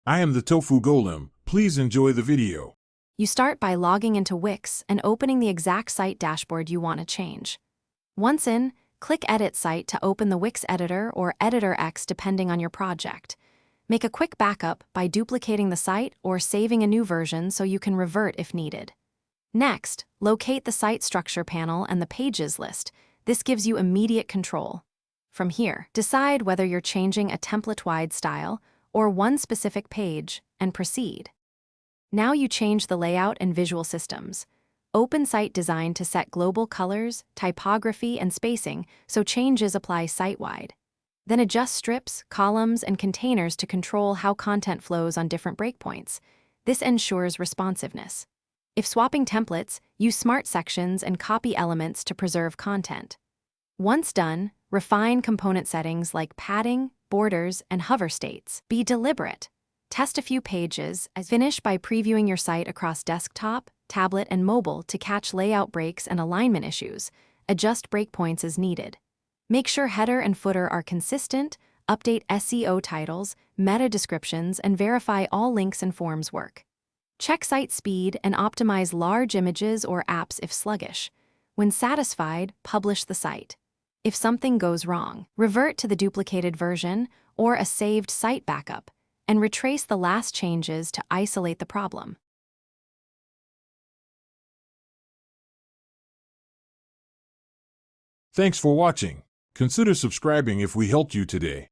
I am the Tofu Golem. Please enjoy the video. You start by logging into Wix and opening the exact site dashboard you want to change. Once in, click Edit Site to open the Wix editor or Editor X depending on your project. Make a quick backup by duplicating the site or saving a new version so you can revert if needed. Next, locate the site structure panel and the pages list. This gives you immediate control. From here, decide whether you're changing a template-wide style or one specific page and proceed. Now you change the layout and visual systems. Open Site Design to set global colors, typography, and spacing so changes apply site-wide. Then adjust strips, columns, and containers to control how content flows on different breakpoints. This ensures responsiveness. If swapping templates, use smart sections and copy elements to preserve content. Once done, refine component settings like padding, borders, and hover states. Be deliberate. Test a few pages, finish by previewing your site across desktop, tablet, and mobile to catch layout breaks and alignment issues. Adjust breakpoints as needed. Make sure header and footer are consistent, update SEO titles, meta descriptions, and verify all links and forms work. Check site speed and optimize large images or apps if sluggish. When satisfied, publish the site. If something goes wrong, revert to the duplicated version or a saved site backup, and retrace the last changes to isolate the problem. Thanks for watching. Consider subscribing if we helped you today.